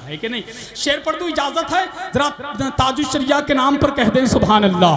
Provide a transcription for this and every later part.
है कि नहीं? शेर पढ़ दूं, इजाजत है? जरा ताजुश शरिया के नाम पर कह दें सुभान अल्लाह।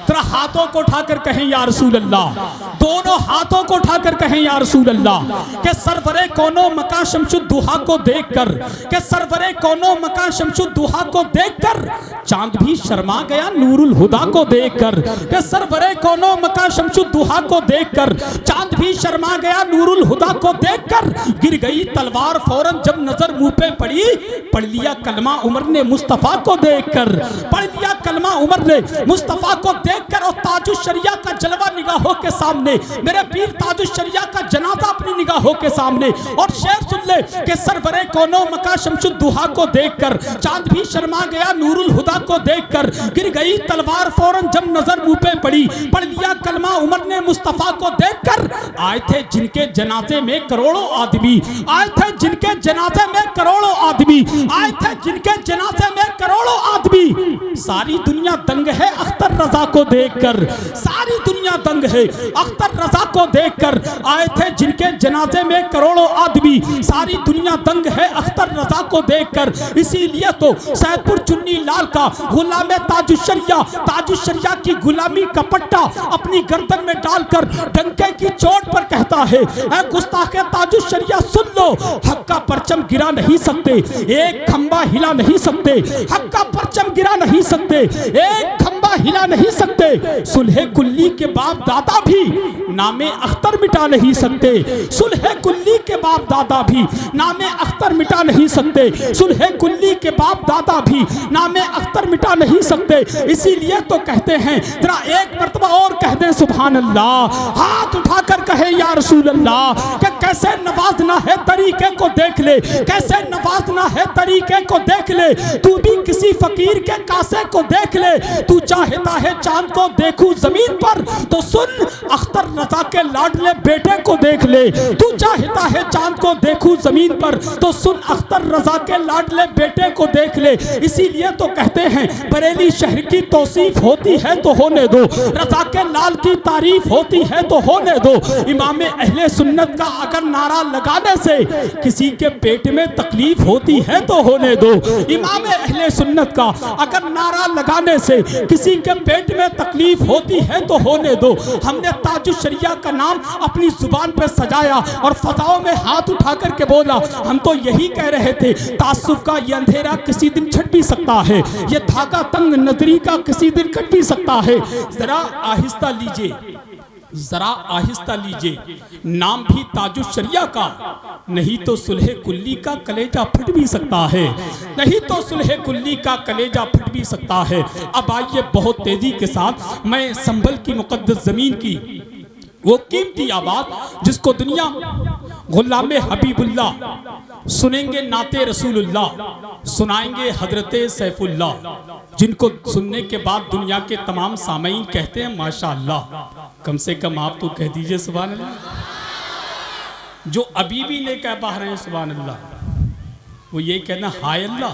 जरा हाथों को उठाकर कहें या रसूल अल्लाह, दोनों हाथों को उठाकर कहें या रसूल अल्लाह। के सरवरे कोनो मका शमशुद दुहा को देखकर, के सरवरे कोनो मका शमशुद दुहा को देखकर चांद भी शर्मा गया नूरुल हुदा को देखकर। के सरवरे कोनो मका शमशुद दुहा को देखकर चांद भी शर्मा गया नूरुल हुदा को देखकर। गिर गई तलवार फौरन जब नजर मुंह पे पड़ी, पढ़ लिया कलमा उमर ने मुस्तफा को देखकर, पढ़ लिया कलमा उमर ने मुस्तफा को देखकर। और ताजुश शरिया का जलवा निगाहों के सामने, मेरे पीर ताजुश शरिया का जनाजा अपनी निगाहों के सामने। और शेर सुन ले कि सरवरे कोनो मका शमशुद दुहा को देखकर चांद भी शर्मा गया नूरुल हुदा को देखकर। गिर गई तलवार फौरन जब नजर मुंह पे पड़ी, पढ़ लिया कलमा उमर ने मुस्तफा को देखकर। आए थे जिनके जनाजे में करोड़ों आदमी, आए थे जिनके जनाजे में करोड़ों आदमी, आए थे जिनके जनाजे में करोड़ों आदमी। सारी दुनिया दंग है अख्तर रजा को देखकर, सारी दुनिया दंग है अख्तर रजा को देखकर। आए थे जिनके जनाजे में करोड़ों आदमी, सारी दुनिया दंग है अख्तर रजा को देखकर। इसीलिए तो सैदपुर चुन्नी लाल का गुलाम ताजुश शरिया, ताजुश शरिया की गुलामी का पट्टा अपनी गर्दन में डालकर डंके की चोट पर कहता है, ऐ गुस्ताखे ताजुश शरिया सुन लो, हक का परचम गिरा नहीं सकते, एक खंबा हिला नहीं सकते, हक का परचम गिरा नहीं सकते, एक खंबा हिला नहीं सकते। सुलह कुल्ली के बाप दादा भी नामे अख्तर मिटा नहीं सकते, सुलह कुल्ली के बाप दादा भी नामे अख्तर मिटा नहीं सकते, सुलह कुल्ली के बाप दादा भी नामे अख्तर मिटा नहीं सकते। इसीलिए तो कहते हैं, जरा एक मर्तबा और कह दें सुभान अल्लाह, हाथ उठाकर कहे या रसूल अल्लाह। कि कैसे नवाजना है तरीके को देख ले, कैसे नवाजना है तरीके को देख ले। तू भी किसी फकीर के कासे को देख ले, तू चाहता है चांद को देखूं जमीन पर तो सुन अख्तर रजा के लाडले बेटे को देख ले, तू चाहता है चांद को देखूं जमीन पर तो सुन अख्तर रजा के लाडले बेटे को देख ले। इसीलिए तो कहते हैं बरेली शहर की तौसीफ होती है तो होने दो, रजा के लाल की तारीफ होती है तो होने दो। इमाम अहले सुन्नत का अगर नारा लगाने से किसी के पेट में तकलीफ होती है तो होने दो, इमाम अहले सुन्नत का अगर नारा लगाने से किसी के पेट में तकलीफ होती है तो होने दो। हमने ताजुश शरिया का नाम अपनी जुबान पर सजाया और फजाओं में हाथ उठा करके बोला, हम तो यही कह रहे थे तासुफ का ये अंधेरा किसी दिन छट भी सकता है, ये धागा तंग नजरी का किसी दिन कट भी सकता है। जरा आहिस्ता लीजिए, जरा आहिस्ता लीजिए, नाम भी ताजुश शरिया का, नहीं तो सुलह कुल्ली का कलेजा फट भी सकता है, नहीं तो सुलह कुल्ली का कलेजा फट भी सकता है। अब आइए बहुत तेजी के साथ मैं संभल की मुकद्दस जमीन की वो कीमती आवाज जिसको दुनिया गुलाम हबीबुल्लाह सुनेंगे, नाते रसूलुल्लाह सुनाएंगे हजरते सैफुल्लाह, जिनको सुनने के बाद दुनिया के तमाम सामईन कहते हैं माशाअल्लाह। कम से कम आप तो कह दीजिए सुभान अल्लाह। जो अभी भी नहीं कह पा रहे हैं सुभान अल्लाह, वो ये कहना हाय अल्लाह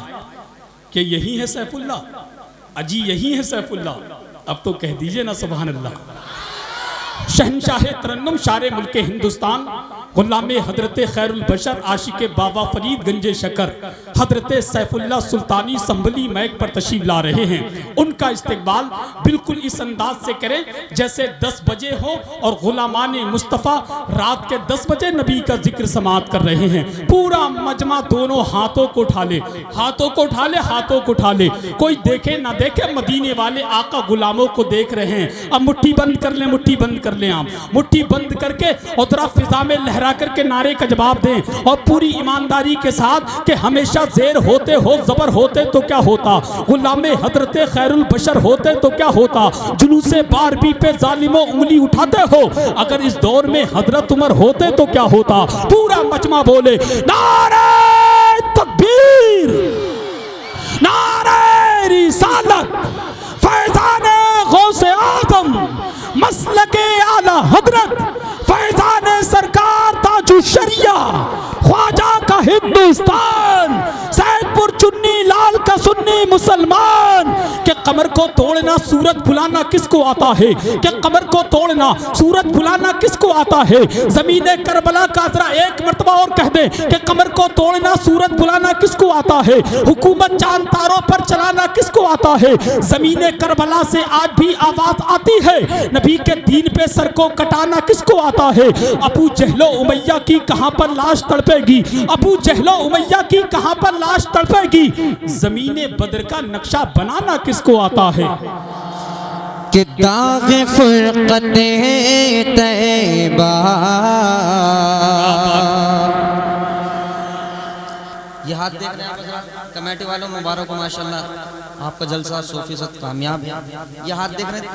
कि यही है सैफुल्लाह, अजी यही है सैफुल्लाह। अब तो कह दीजिए ना सुभान अल्लाह। शहनशाह तरन्नुम शारे मुल्के हिंदुस्तान गुलाम हजरत खैरुल बशर आशिक बाबा फरीद गंजे शकर हजरत सैफुल्लाह सुल्तानी संभली मैक पर तशरीफ ला रहे हैं। उनका इस्तकबाल बिल्कुल इस अंदाज से करें जैसे 10 बजे हो और गुलामान मुस्तफ़ा रात के 10 बजे नबी का जिक्र समात कर रहे हैं। पूरा मजमा दोनों हाथों को उठा ले, हाथों को उठा ले, हाथों को उठा ले। कोई देखे ना देखे, मदीने वाले आका गुलामों को देख रहे हैं। अब मुट्ठी बंद कर ले, मुट्ठी बंद कर ले, आप मुट्ठी बंद करके और जरा फिजा में लहरा करके नारे का जवाब दें और पूरी ईमानदारी के साथ कि हमेशा जेर होते हो, जबर होते तो क्या होता, गुलामे हजरत खैरुल बशर होते तो क्या होता, जुलूसे बारबी पे जालिमों उंगली उठाते हो, अगर इस दौर में हजरत उमर होते तो क्या होता। पूरा मजमा बोले नारे तकबीर, नारे रिसालत, फैज़ाने गौसे आज़म, मसलके आला हजरत, फैज़ाने सरकार ताजुश शरिया, ख्वाजा का हिंदुस्तान, सैदपुर चुन्नी लाल का सुन्नी मुसलमान, कि कमर को तोड़ना सूरज बुलाना किसको आता है, कि कमर को तोड़ना सूरज बुलाना किसको आता है। ज़मीने करबला का जरा एक मर्तबा और कह दे कि कमर को तोड़ना सूरज बुलाना किसको आता है। हुकूमत चांद तारों पर चलाना किसको आता है। ज़मीने करबला से आज भी आवाज़ आती है, नबी के दीन पे सर को कटाना किसको आता है। अबू जहलो उमैया की कहां पर लाश तड़पेगी, अबू जहलो उमैया की कहां पर लाश तड़पेगी। ज़मीने बदर का नक्शा बनाना किसको आता है। कि दाग फुरक़ते तैबा, ये हाथ देख रहे हैं कमेटी वालों, मुबारक हो माशाल्लाह, आपका जलसा सूफी सत कामयाब। ये हाथ देख रहे हैं,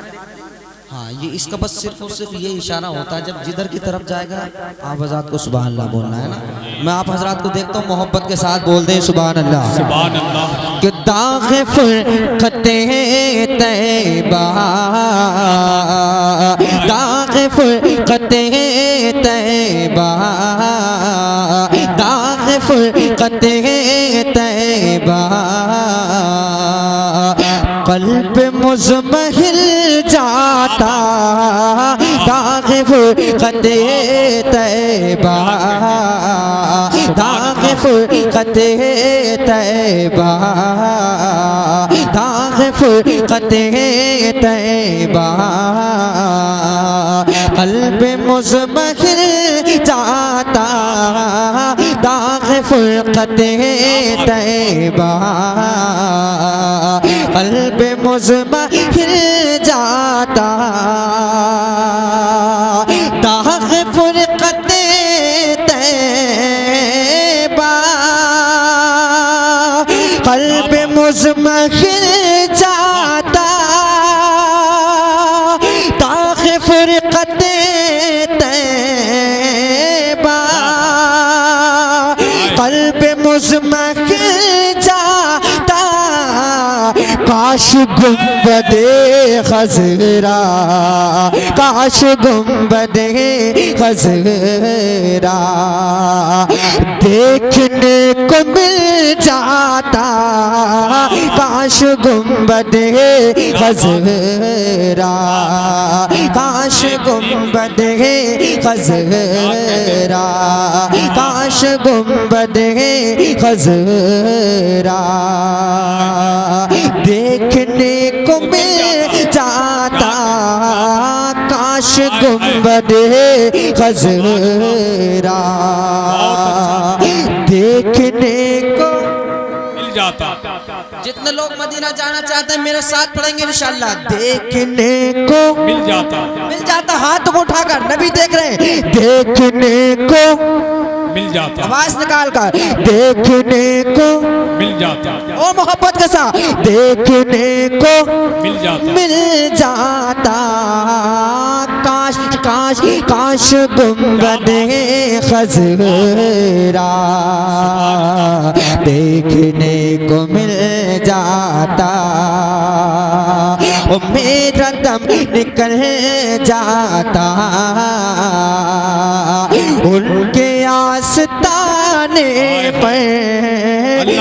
हाँ ये इसका बस सिर्फ और सिर्फ ये इशारा होता है, जब जिधर की तरफ जाएगा आप हज़रात को सुभान अल्लाह बोलना है ना। मैं आप हज़रात को देखता हूँ मोहब्बत के साथ बोलते हैं सुभान अल्लाह, सुभान अल्लाह। कि दाग फुरक़ते तैबा, दाग फुरक़ते तैबा, दाग फुरक़ते तैबा, क़ल्ब मुज़महिल जाता, दाग फुरक़ते तैबा, दाग फुरक़ते तैबा, दाग फुरक़ते तैबा, क़ल्ब मुज़महिल जाता, दाग फुरक़ते तैबा, क़ल्ब मुज़महिल जाता, दाग फुरक़ते तैबा, क़ल्ब मुज़महिल जाता, दाग फुरक़ते तैबा, क़ल्ब मुज़महिल जाता, काश गुंबदे खज़रा, काश गुंबदे खज़रा देखने को मिल जाता, काश गुंबदे खज़रा, काश गुंबदे खज़रा, काश गुंबदे खज़रा देखने को मिल जाता, काश गुंबदे खज़रा देखने को मिल जाता। जितने लोग मदीना जाना चाहते हैं मेरे साथ पढ़ेंगे इंशाअल्लाह। देखने को मिल जाता, मिल जाता, हाथ को उठाकर नबी देख रहे हैं, देखने को मिल जाता, आवाज निकाल कर देखने को मिल जाता, ओ मोहब्बत के साथ देखने को मिल जाता, मिल जाता, काश काश काश गुंबदे खज़रा देखने को मिल जाता, ओ मेरा दम निकल जाता, उनके आस्ताने पर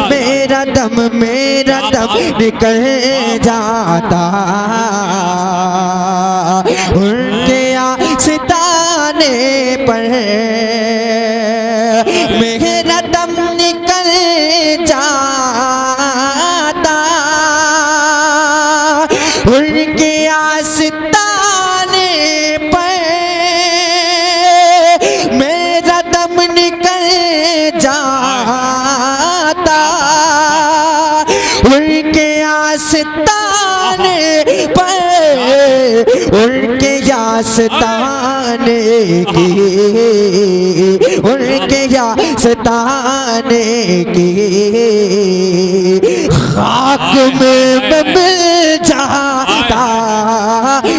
मेरा दम निकल जाता, उनके आस्ताने पर मेरा दम निकल जाता, उनके आस्ताने पर मेरा दम निकल जाता, उनके आस्ताने पर उनके आस्ताने की, उनके आस्ताने की खाक में मिल जाता,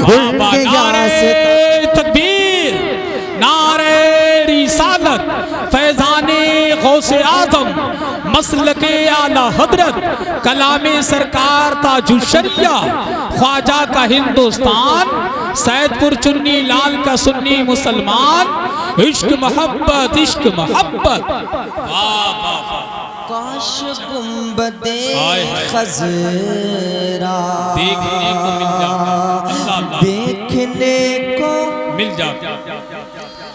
उनके आस्ताने। तकबीर, नारे रिसालत, फैज़ाने गौसे आज़म, मसलके आला हजरत, कलामे सरकार ताजुश्शरिया, ख्वाजा का हिंदुस्तान, सैदपुर चुन्नी लाल का सुन्नी मुसलमान, इश्क मोहब्बत, इश्क मोहब्बत। वाह वाह वाह। काश गुंबदे हाय, हाय। खजरा देखने को मिल जाता। अल्लाह, अल्लाह। देखने को मिल जाता।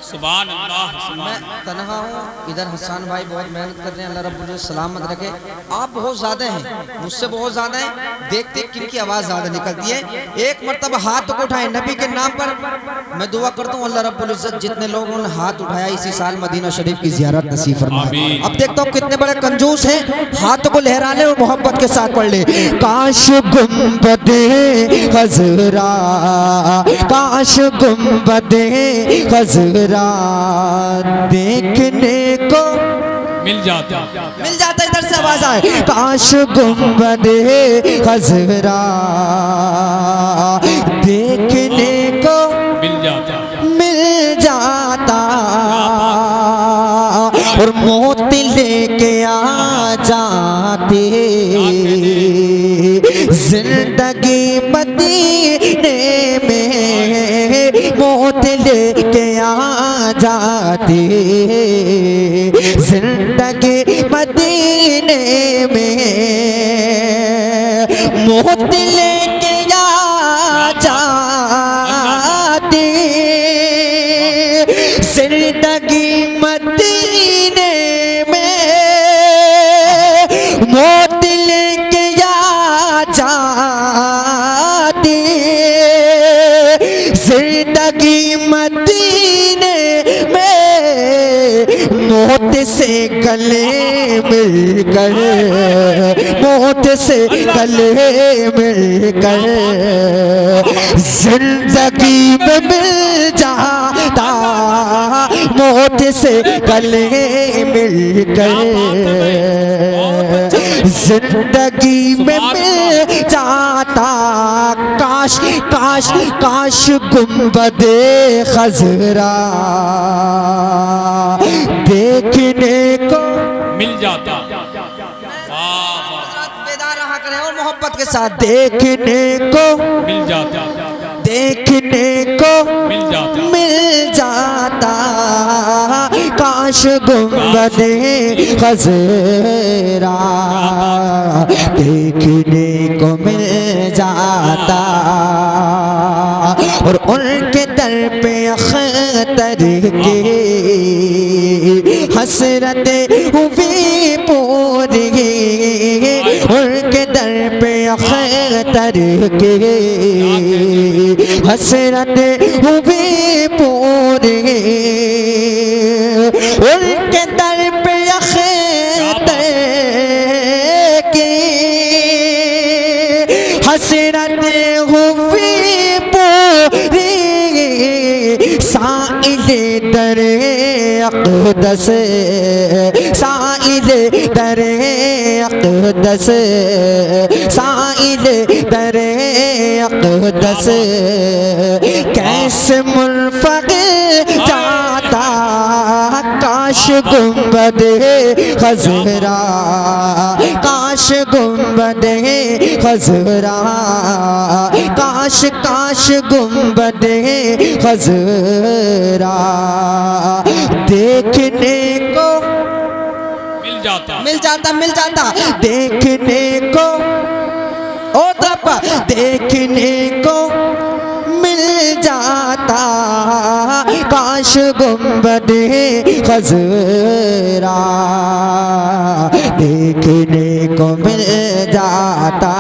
सुभान अल्लाह, सुभान मैं अल्लाह। तन्हा हूँ, इधर हसन भाई बहुत मेहनत कर रहे हैं, अल्लाह रब्बुल इज्जत सलामत रखे। आप बहुत ज़्यादा हैं, मुझसे बहुत ज़्यादा हैं, देख देख किनकी आवाज़ ज़्यादा निकलती है। एक मरतबा हाथ को उठाएं नबी के नाम पर। मैं दुआ करता हूँ अल्लाह रब्बुल इज्जत जितने लोगों ने हाथ उठाया इसी साल मदीना शरीफ की ज़ियारत नसीब फरमाए। आमीन। अब देखता हूँ कितने बड़े कंजूस हैं, हाथ को लहराने और मोहब्बत के साथ पढ़ ले। काश गुंबदे खजरा, काश गुंबदे खजरा देखने को मिल जाता। इधर से आवाज आए। काश गुंबदे खजरा देखने को मिल जाता और मोती लेके आ जाते, जिंदगी मदीने में मौत लेके आ जाती, जिंदगी मदीने में मौत लेके आ जाती, जिंदगी मदीने में मौत लेके आ जाती, जिंदगी मदीने में मौत से गले मिलकर, मौत से गले मिलकर जिंदगी में मिल जाता, मौत से गले मिलकर जिंदगी में मिल जाता। काश काश काश गुंबदे खजरा देखने को मिल जाता। बेदार रहा करें और मोहब्बत के साथ। देखने को मिल जाता, देखने को मिल जाता, काश गुंबदे खजरा देखने को मिल जाता और उनके दर पे अख्तर के हसरत हुई पूरी, उनके दर पे अख्तर के हसरत हुई पूरी, उनके दर पे अख्तर की हसरत हुई पूरी, साइले दरे अक़दस, साइले दरे अक़दस, साइले दरे अक़दस कैसे मुनफ़क़िर जाता। काश गुंबदे खजरा, काश गुंबदे खजरा, काश काश गुंबदे खजरा देखने को मिल जाता, मिल जाता, मिल जाता, देखने को ओ तरफ देखने को मिल जाता, काश गुंबदे खजरा देखने को मिल जाता।